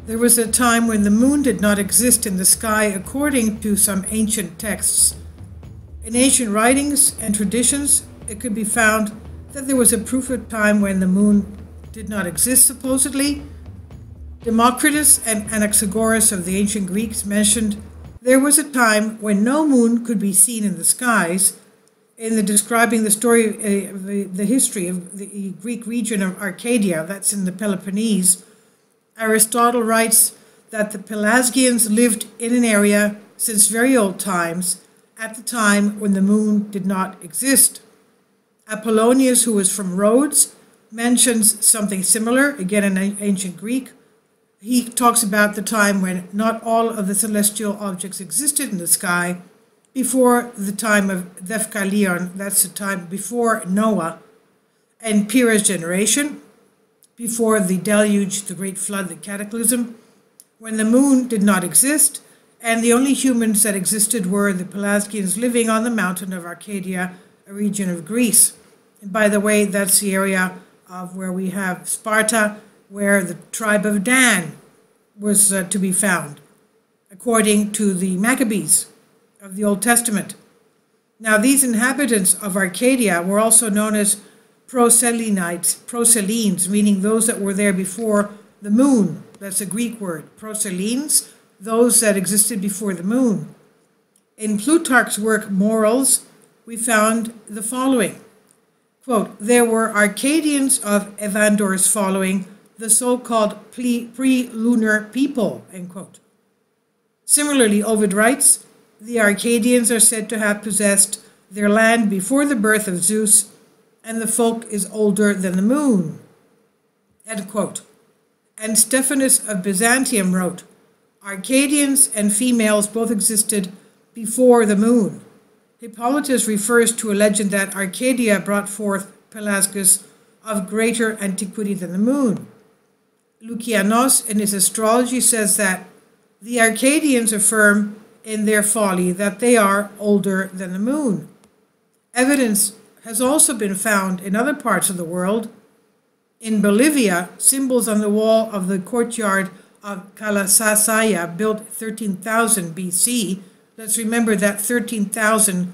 There was a time when the moon did not exist in the sky according to some ancient texts. In ancient writings and traditions, it could be found that there was a proof of time when the moon did not exist, supposedly. Democritus and Anaxagoras of the ancient Greeks mentioned there was a time when no moon could be seen in the skies. In the describing the story, the history of the Greek region of Arcadia, that's in the Peloponnese, Aristotle writes that the Pelasgians lived in an area since very old times, at the time when the moon did not exist. Apollonius, who was from Rhodes, mentions something similar, again in ancient Greek. He talks about the time when not all of the celestial objects existed in the sky before the time of Deucalion, that's the time before Noah, and Pyrrha's generation, before the deluge, the great flood, the cataclysm, when the moon did not exist, and the only humans that existed were the Pelasgians living on the mountain of Arcadia, a region of Greece. And by the way, that's the area of where we have Sparta, where the tribe of Dan was to be found, according to the Maccabees of the Old Testament. Now, these inhabitants of Arcadia were also known as Prosellenes, meaning those that were there before the moon. That's a Greek word. Prosellenes, those that existed before the moon. In Plutarch's work, Morals, we found the following. Quote, there were Arcadians of Evandor's following, the so-called pre-lunar people, end quote. Similarly, Ovid writes, the Arcadians are said to have possessed their land before the birth of Zeus, and the folk is older than the moon, end quote. And Stephanus of Byzantium wrote, Arcadians and females both existed before the moon. Hippolytus refers to a legend that Arcadia brought forth Pelasgus of greater antiquity than the moon. Lucianos, in his astrology, says that the Arcadians affirm in their folly that they are older than the moon. Evidence has also been found in other parts of the world. In Bolivia, symbols on the wall of the courtyard of Calasasaya, built 13,000 BC. Let's remember that 13,000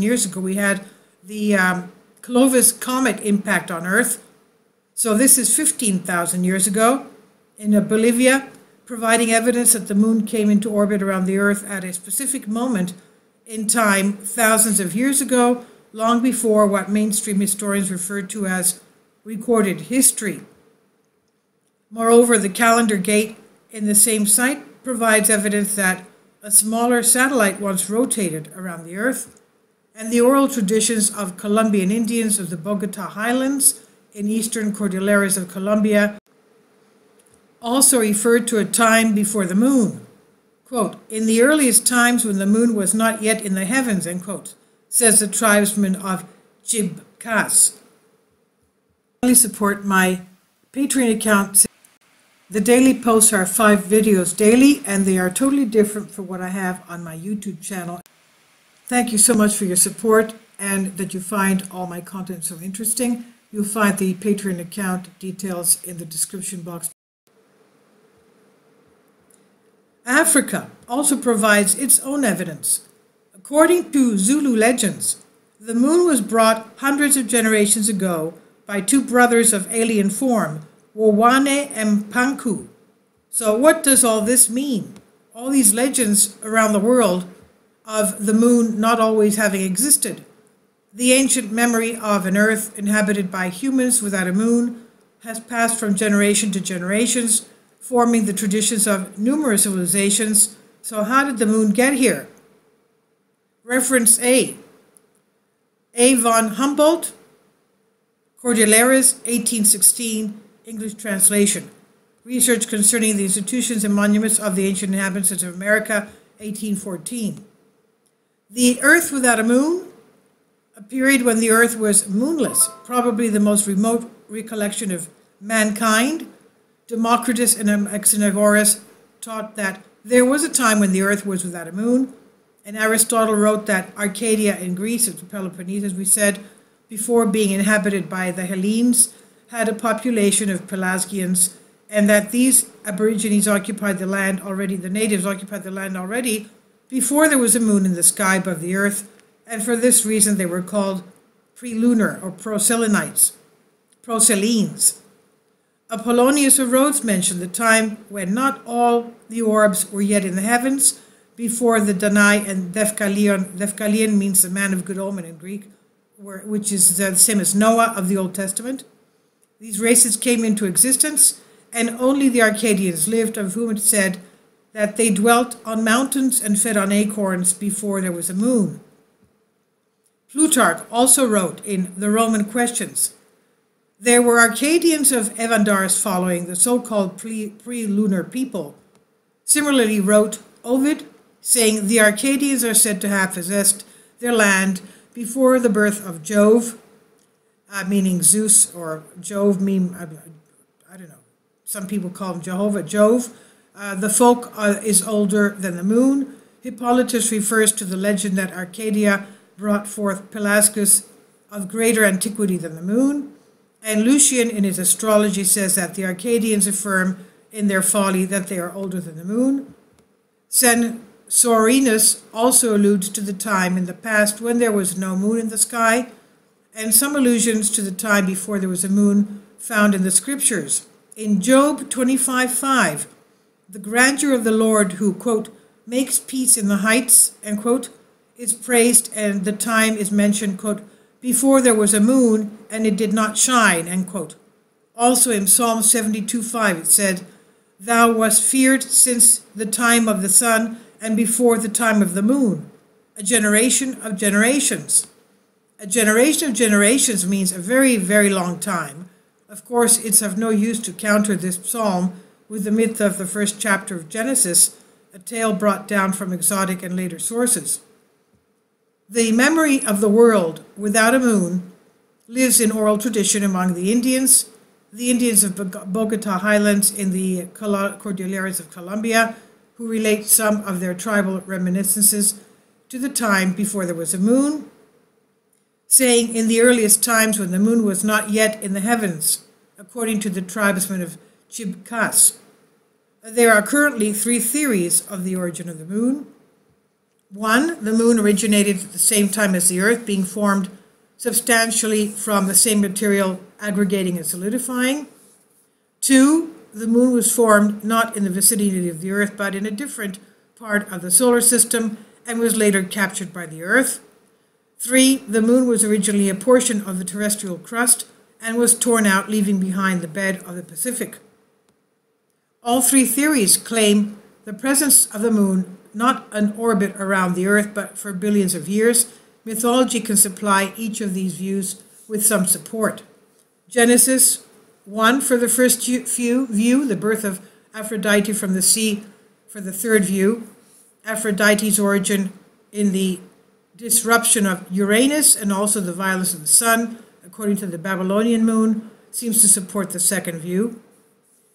years ago, we had the Clovis comet impact on Earth. So this is 15,000 years ago in Bolivia, providing evidence that the moon came into orbit around the Earth at a specific moment in time thousands of years ago, long before what mainstream historians refer to as recorded history. Moreover, the calendar gate in the same site provides evidence that a smaller satellite once rotated around the Earth, and the oral traditions of Colombian Indians of the Bogota Highlands in eastern Cordilleras of Colombia also referred to a time before the moon. Quote, in the earliest times when the moon was not yet in the heavens, end quote, says the tribesman of Chibcas. I support my Patreon account. The daily posts are 5 videos daily, and they are totally different from what I have on my YouTube channel. Thank you so much for your support and that you find all my content so interesting. You'll find the Patreon account details in the description box. Africa also provides its own evidence. According to Zulu legends, the moon was brought hundreds of generations ago by 2 brothers of alien form, Wowane and Panku. So what does all this mean? All these legends around the world of the moon not always having existed. The ancient memory of an Earth inhabited by humans without a moon has passed from generation to generations, forming the traditions of numerous civilizations. So how did the moon get here? Reference A. A. von Humboldt, Cordilleras, 1816, English translation. Research concerning the institutions and monuments of the ancient inhabitants of America, 1814. The Earth without a moon, a period when the Earth was moonless, probably the most remote recollection of mankind. Democritus and Anaxagoras taught that there was a time when the Earth was without a moon, and Aristotle wrote that Arcadia in Greece, the Peloponnese, as we said, before being inhabited by the Hellenes, had a population of Pelasgians, and that these Aborigines occupied the land already, the natives occupied the land already, before there was a moon in the sky above the earth, and for this reason they were called Pre-Lunar or Proselenites, Proselines. Apollonius of Rhodes mentioned the time when not all the orbs were yet in the heavens, before the Danai and Dephkalion. Dephkalion means the man of good omen in Greek, which is the same as Noah of the Old Testament. These races came into existence, and only the Arcadians lived, of whom it said that they dwelt on mountains and fed on acorns before there was a moon. Plutarch also wrote in the Roman Questions, there were Arcadians of Evandar's following, the so-called pre-lunar people. Similarly wrote Ovid, saying the Arcadians are said to have possessed their land before the birth of Jove, meaning Zeus, or Jove, I don't know, some people call him Jehovah, Jove. The folk is older than the moon. Hippolytus refers to the legend that Arcadia brought forth Pelasgus of greater antiquity than the moon. And Lucian in his astrology says that the Arcadians affirm in their folly that they are older than the moon. Censorinus also alludes to the time in the past when there was no moon in the sky, and some allusions to the time before there was a moon found in the scriptures. In Job 25:5, the grandeur of the Lord who, quote, makes peace in the heights, end quote, is praised, and the time is mentioned, quote, before there was a moon and it did not shine, end quote. Also in Psalm 72:5 it said, thou wast feared since the time of the sun and before the time of the moon, a generation of generations. A generation of generations means a very, very long time. Of course, it's of no use to counter this psalm with the myth of the first chapter of Genesis, a tale brought down from exotic and later sources. The memory of the world without a moon lives in oral tradition among the Indians of Bogota Highlands in the Cordilleras of Colombia, who relate some of their tribal reminiscences to the time before there was a moon, saying in the earliest times when the moon was not yet in the heavens, according to the tribesmen of Chibcas. There are currently 3 theories of the origin of the moon. 1, the moon originated at the same time as the earth, being formed substantially from the same material aggregating and solidifying. 2, the moon was formed not in the vicinity of the earth, but in a different part of the solar system and was later captured by the earth. 3, the moon was originally a portion of the terrestrial crust and was torn out, leaving behind the bed of the Pacific. All 3 theories claim the presence of the moon, not an orbit around the earth, but for billions of years. Mythology can supply each of these views with some support. Genesis 1 for the first view, the birth of Aphrodite from the sea for the third view, Aphrodite's origin in the disruption of Uranus and also the violence of the sun, according to the Babylonian moon, seems to support the second view.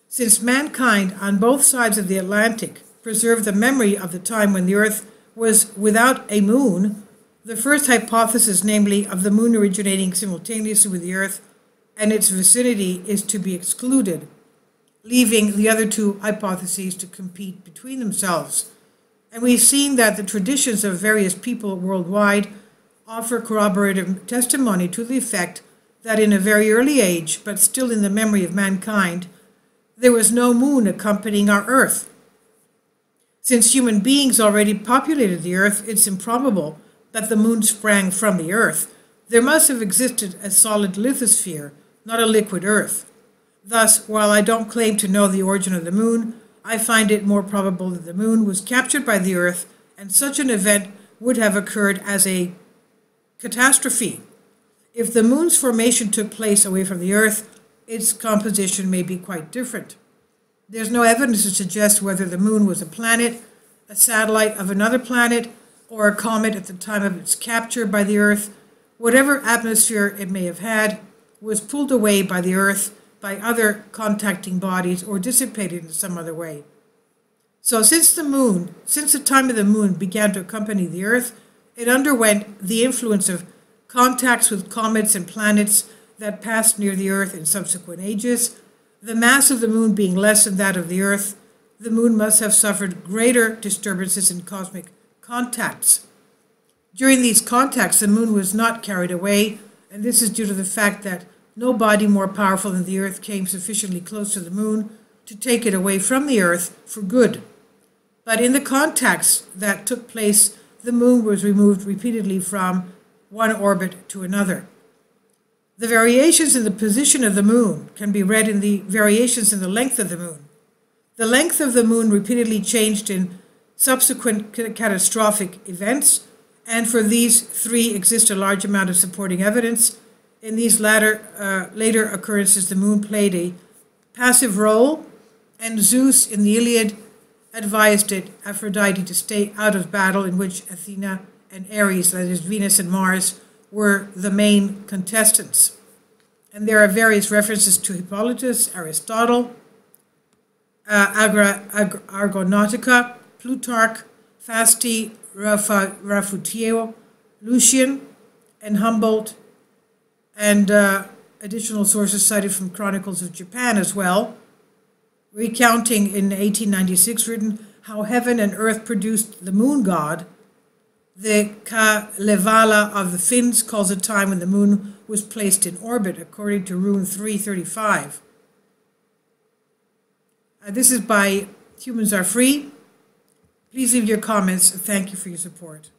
Since mankind on both sides of the Atlantic preserved the memory of the time when the earth was without a moon, the first hypothesis, namely of the moon originating simultaneously with the earth and its vicinity, is to be excluded, leaving the other 2 hypotheses to compete between themselves. And we've seen that the traditions of various people worldwide offer corroborative testimony to the effect that in a very early age, but still in the memory of mankind, there was no moon accompanying our earth. Since human beings already populated the earth, it's improbable that the moon sprang from the earth. There must have existed a solid lithosphere, not a liquid earth. Thus, while I don't claim to know the origin of the moon, I find it more probable that the moon was captured by the earth, and such an event would have occurred as a catastrophe. If the moon's formation took place away from the earth, its composition may be quite different. There's no evidence to suggest whether the moon was a planet, a satellite of another planet, or a comet at the time of its capture by the earth. Whatever atmosphere it may have had was pulled away by the earth by other contacting bodies or dissipated in some other way. So since the time of the moon began to accompany the earth, it underwent the influence of contacts with comets and planets that passed near the Earth in subsequent ages. The mass of the moon being less than that of the Earth, the moon must have suffered greater disturbances in cosmic contacts. During these contacts, the moon was not carried away, and this is due to the fact that no body more powerful than the Earth came sufficiently close to the moon to take it away from the Earth for good. But in the contacts that took place, the moon was removed repeatedly from one orbit to another. The variations in the position of the moon can be read in the variations in the length of the moon. The length of the moon repeatedly changed in subsequent catastrophic events, and for these three exists a large amount of supporting evidence. In these later occurrences, the moon played a passive role, and Zeus in the Iliad advised Aphrodite to stay out of battle, in which Athena and Ares, that is Venus and Mars, were the main contestants. And there are various references to Hippolytus, Aristotle, Argonautica, Plutarch, Fasti, Rafutio, Lucian, and Humboldt, and additional sources cited from Chronicles of Japan as well, recounting in 1896 written how heaven and earth produced the moon god. The Kalevala of the Finns calls a time when the moon was placed in orbit, according to rune 335. This is by Humans Are Free. Please leave your comments. Thank you for your support.